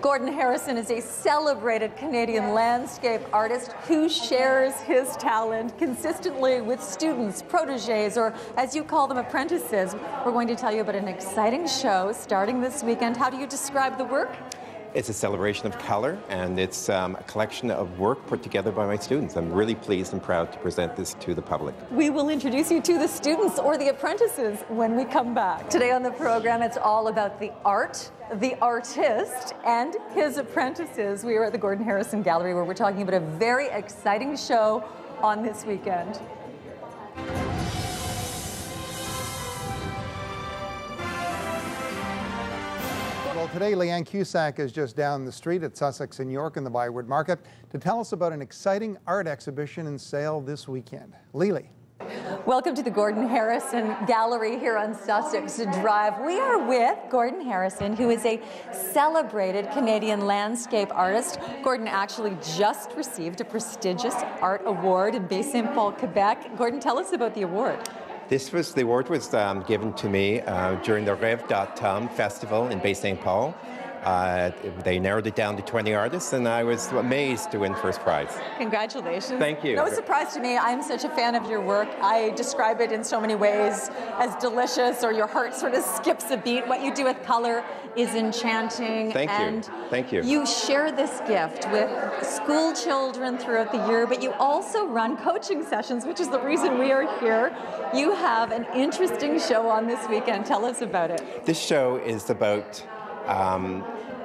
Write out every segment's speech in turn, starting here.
Gordon Harrison is a celebrated Canadian landscape artist who shares his talent consistently with students, protégés, or as you call them, apprentices. We're going to tell you about an exciting show starting this weekend. How do you describe the work? It's a celebration of color, and it's a collection of work put together by my students. I'm really pleased and proud to present this to the public. We will introduce you to the students or the apprentices when we come back. Today on the program, it's all about the art, the artist, and his apprentices. We are at the Gordon Harrison Gallery, where we're talking about a very exciting show on this weekend. Well, today Leanne Cusack is just down the street at Sussex and York in the Byward Market to tell us about an exciting art exhibition and sale this weekend. Lily. Welcome to the Gordon Harrison Gallery here on Sussex Drive. We are with Gordon Harrison, who is a celebrated Canadian landscape artist. Gordon actually just received a prestigious art award in Baie Saint Paul, Quebec. Gordon, tell us about the award. The award was given to me during the Rêve.Tom festival in Baie Saint Paul. They narrowed it down to 20 artists, and I was amazed to win first prize. Congratulations. Thank you. No surprise to me. I'm such a fan of your work. I describe it in so many ways as delicious, or your heart sort of skips a beat. What you do with color is enchanting. Thank you. Thank you. You share this gift with school children throughout the year, but you also run coaching sessions, which is the reason we are here. You have an interesting show on this weekend. Tell us about it. This show is about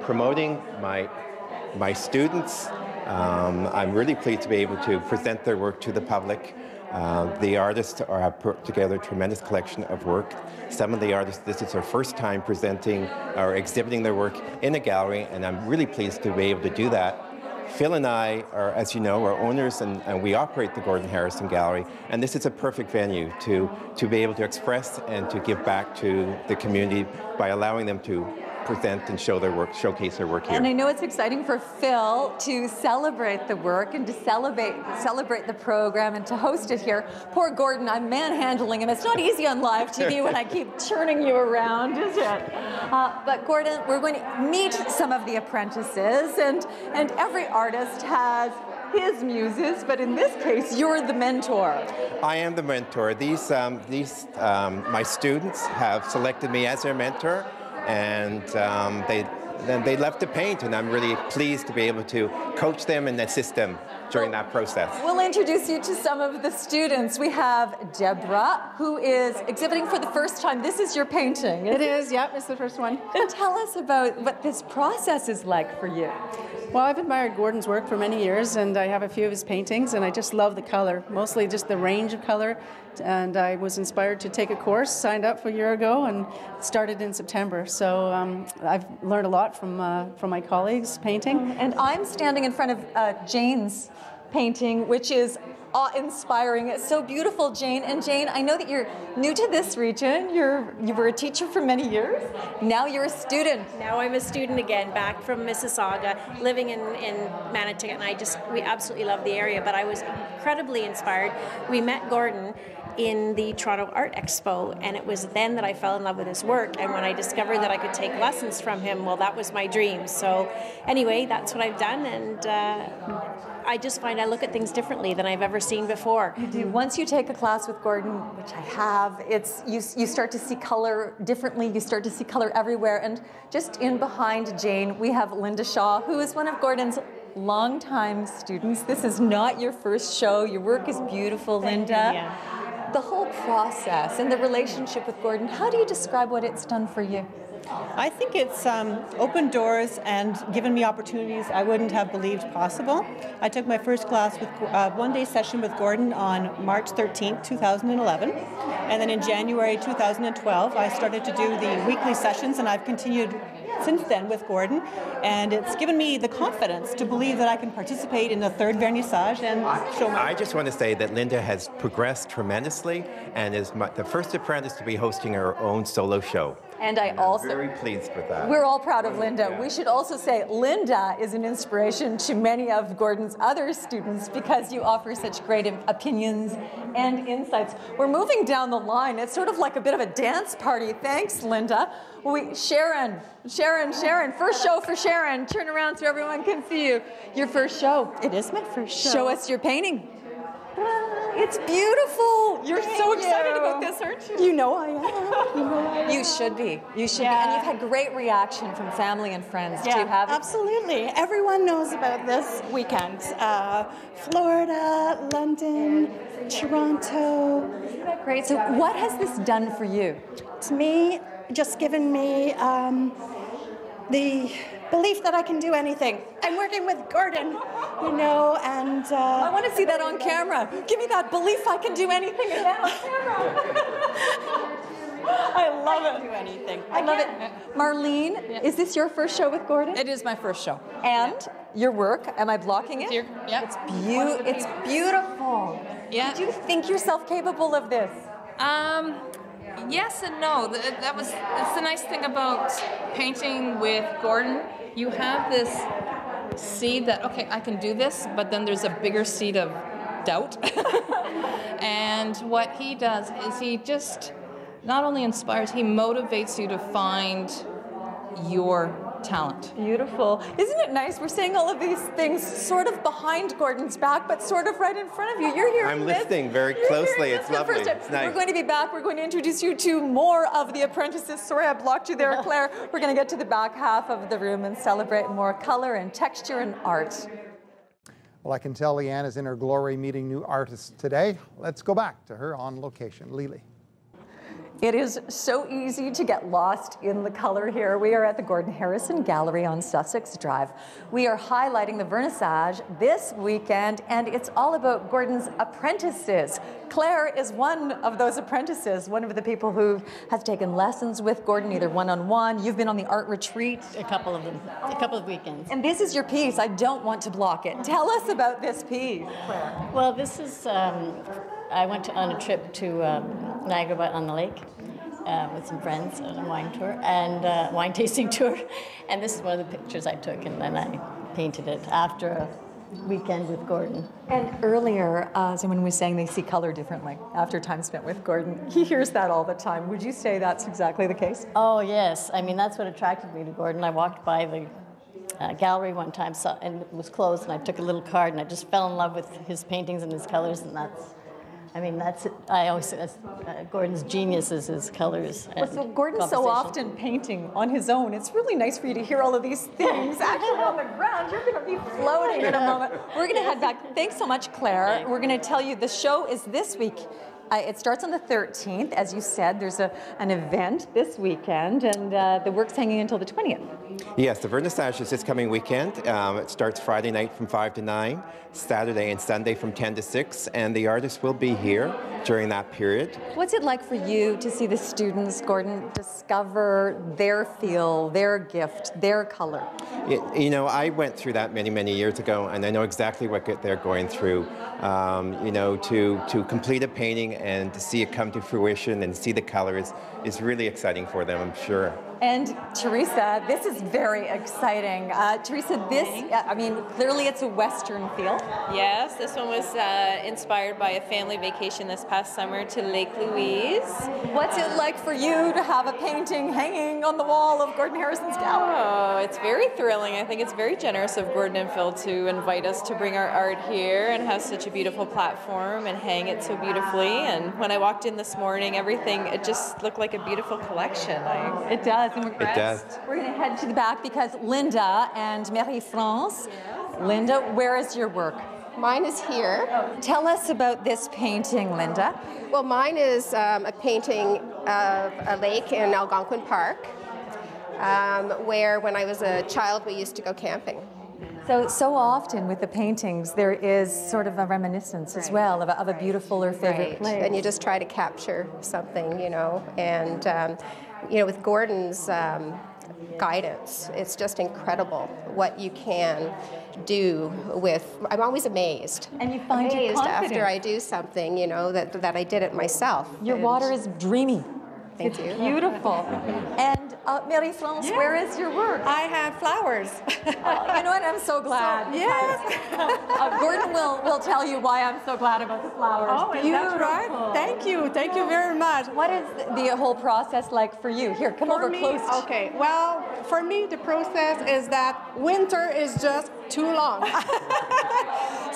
promoting my students. I'm really pleased to be able to present their work to the public. The artists have put together a tremendous collection of work. Some of the artists, this is their first time presenting or exhibiting their work in a gallery, and I'm really pleased to be able to do that. Phil and I are, as you know, are owners, and we operate the Gordon Harrison Gallery, and this is a perfect venue to be able to express and to give back to the community by allowing them to present and show their work, showcase their work here. And I know it's exciting for Phil to celebrate the work and to celebrate the program and to host it here. Poor Gordon, I'm manhandling him. It's not easy on live TV when I keep turning you around, is it? But Gordon, we're going to meet some of the apprentices, and every artist has his muses, but in this case, you're the mentor. I am the mentor. My students have selected me as their mentor, and they love to paint, and I'm really pleased to be able to coach them and assist them during that process. We'll introduce you to some of the students. We have Deborah, who is exhibiting for the first time. This is your painting. It is, yep, it's the first one. And tell us about what this process is like for you. Well, I've admired Gordon's work for many years, and I have a few of his paintings, and I just love the color, mostly just the range of color. And I was inspired to take a course, signed up for a year ago, and started in September. So I've learned a lot from my colleagues painting. And I'm standing in front of Jane's painting, which is awe-inspiring. It's so beautiful, Jane. And Jane, I know that you're new to this region. You were a teacher for many years. Now you're a student. Now I'm a student again, back from Mississauga, living in Manitoulin, and we absolutely love the area. But I was incredibly inspired. We met Gordon in the Toronto Art Expo, and it was then that I fell in love with his work. And when I discovered that I could take lessons from him, well, that was my dream. So anyway, that's what I've done, and I just find I look at things differently than I've ever seen before. You do. Once you take a class with Gordon, which I have, you start to see color differently. You start to see color everywhere. And just in behind Jane, we have Linda Shaw, who is one of Gordon's longtime students. This is not your first show. Your work is beautiful, Linda. Yeah. The whole process and the relationship with Gordon, how do you describe what it's done for you? I think it's opened doors and given me opportunities I wouldn't have believed possible. I took my first class with one-day session with Gordon on March 13th, 2011. And then in January 2012, I started to do the weekly sessions, and I've continued since then with Gordon. And it's given me the confidence to believe that I can participate in the third vernissage and show my... I just want to say that Linda has progressed tremendously and is the first apprentice to be hosting her own solo show. And I I'm also very pleased with that. We're all proud of Linda. We should also say Linda is an inspiration to many of Gordon's other students because you offer such great opinions and insights. We're moving down the line. It's sort of like a bit of a dance party. Thanks, Linda. Sharon. First show for Sharon. Turn around so everyone can see you. Your first show. It is my first show. Show us your painting. It's beautiful. You're so excited about this, aren't you? You know I am. You should be. You should be. And you've had great reaction from family and friends too, haven't you? Absolutely. Everyone knows about this weekend. Florida, London, Toronto. Great. So what has this done for you? To me, just given me the belief that I can do anything. I'm working with Gordon, you know, and... I want to see that on camera. Give me that belief I can do anything again on camera. I love it. I can do anything. I love it. Marlene, is this your first show with Gordon? It is my first show. And your work, am I blocking it? Yeah. It's beautiful. Yeah. Do you think yourself capable of this? Yes and no. It's the nice thing about painting with Gordon. You have this seed that, okay, I can do this, but then there's a bigger seed of doubt. And what he does is he just not only inspires, he motivates you to find your talent. Beautiful. Isn't it nice? We're saying all of these things sort of behind Gordon's back, but sort of right in front of you. You're here. I'm listening very closely. It's lovely. It's nice. We're going to be back. We're going to introduce you to more of the apprentices. Sorry, I blocked you there, Claire. We're going to get to the back half of the room and celebrate more color and texture and art. Well, I can tell Leanne is in her glory meeting new artists today. Let's go back to her on location. Lily. It is so easy to get lost in the color here. We are at the Gordon Harrison Gallery on Sussex Drive. We are highlighting the vernissage this weekend, and it's all about Gordon's apprentices. Claire is one of those apprentices, one of the people who has taken lessons with Gordon, either one-on-one. You've been on the art retreat. A couple of them, a couple of weekends. And this is your piece. I don't want to block it. Tell us about this piece, Claire. Well, this is, I went on a trip to Niagara-on-the-Lake with some friends on a wine tour and wine tasting tour, and this is one of the pictures I took, and then I painted it after a weekend with Gordon. And earlier, someone was saying they see color differently after time spent with Gordon. He hears that all the time. Would you say that's exactly the case? Oh yes, I mean that's what attracted me to Gordon. I walked by the gallery one time, and it was closed, and I took a little card, and I just fell in love with his paintings and his colors, and that's it. I always say that's Gordon's genius is his colors. Well, so Gordon's so often painting on his own. It's really nice for you to hear all of these things actually on the ground. You're going to be floating in a moment. We're going to head back. Thanks so much, Claire. We're going to tell you the show is this week. It starts on the 13th. As you said, there's an event this weekend, and the work's hanging until the 20th. Yes, the vernissage is this coming weekend. It starts Friday night from 5 to 9, Saturday and Sunday from 10 to 6, and the artists will be here during that period. What's it like for you to see the students, Gordon, discover their feel, their gift, their color? You know, I went through that many, many years ago, and I know exactly what they're going through. You know, to complete a painting and to see it come to fruition and see the colors is really exciting for them, I'm sure. And Teresa, this is very exciting. Teresa, I mean, clearly it's a Western feel. Yes, this one was inspired by a family vacation this past summer to Lake Louise. What's it like for you to have a painting hanging on the wall of Gordon Harrison's gallery? Oh, it's very thrilling. I think it's very generous of Gordon and Phil to invite us to bring our art here and have such a beautiful platform and hang it so beautifully. And when I walked in this morning, everything, it just looked like a beautiful collection. It does. And it does. We're going to head to the back because Linda and Marie-France. Linda, where is your work? Mine is here. Tell us about this painting, Linda. Well, mine is a painting of a lake in Algonquin Park, where when I was a child we used to go camping. So often with the paintings there is sort of a reminiscence as well of a beautiful or favorite place. And you just try to capture something, you know, and you know, with Gordon's guidance, it's just incredible what you can do with. I'm always amazed. And you find your confidence after I do something, you know, that I did it myself. Your water is dreamy. Thank you. Beautiful. And Marie-France, where is your work? I have flowers. You know what? I'm so glad. Yes. Gordon will tell you why I'm so glad about the flowers. Oh, is that right? Thank you. Thank you very much. What is the whole process like for you? Here, come over close. Okay. Well, for me, the process is that winter is just too long.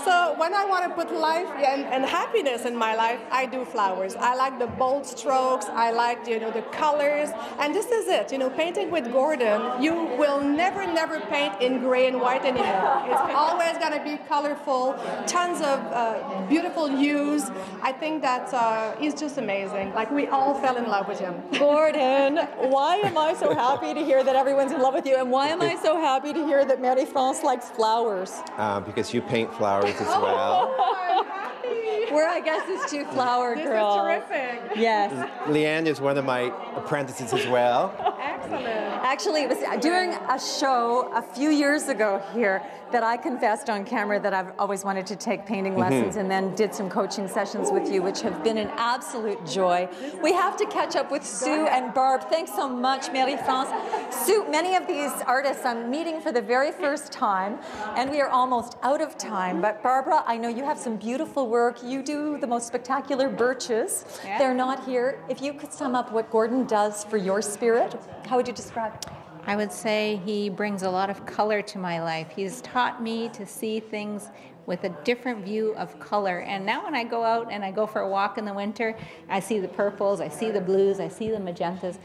So when I want to put life and happiness in my life, I do flowers. I like the bold strokes. I like, the colors. And this is it. Painting with Gordon, you will never paint in gray and white anymore. It's always going to be colorful, tons of beautiful hues. I think that he's just amazing. Like, we all fell in love with him. Gordon, why am I so happy to hear that everyone's in love with you? And why am I so happy to hear that Marie-France likes flowers? Because you paint flowers as well. I'm happy. We're, I guess, is two flower girls. This is terrific. Yes. Leanne is one of my apprentices as well. Excellent. Actually, it was during a show a few years ago here that I confessed on camera that I've always wanted to take painting lessons, and then did some coaching sessions with you, which have been an absolute joy. We have to catch up with Sue and Barb. Thanks so much, Marie-France. Sue, many of these artists I'm meeting for the very first time, and we are almost out of time. But Barbara, I know you have some beautiful work. You do the most spectacular birches. Yeah. They're not here. If you could sum up what Gordon does for your spirit, how would you describe it? I would say he brings a lot of color to my life. He's taught me to see things with a different view of color. And now when I go out and I go for a walk in the winter, I see the purples, I see the blues, I see the magentas.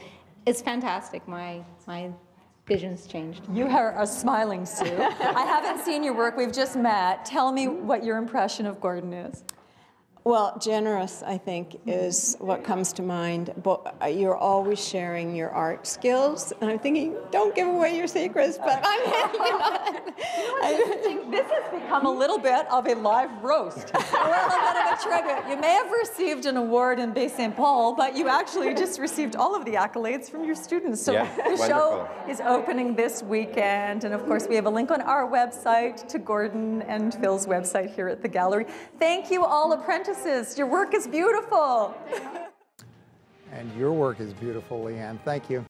It's fantastic. My vision's changed. You are a smiling Sue. I haven't seen your work. We've just met. Tell me what your impression of Gordon is. Well, generous, I think, is what comes to mind. But you're always sharing your art skills. And I'm thinking, don't give away your secrets, but I'm hanging on. This has become a little bit of a live roast, or a little bit of a tribute. You may have received an award in Bay St. Paul, but you actually just received all of the accolades from your students. So the show is opening this weekend. And of course, we have a link on our website to Gordon and Phil's website here at the gallery. Thank you all, apprentices. Your work is beautiful. And your work is beautiful, Leanne. Thank you.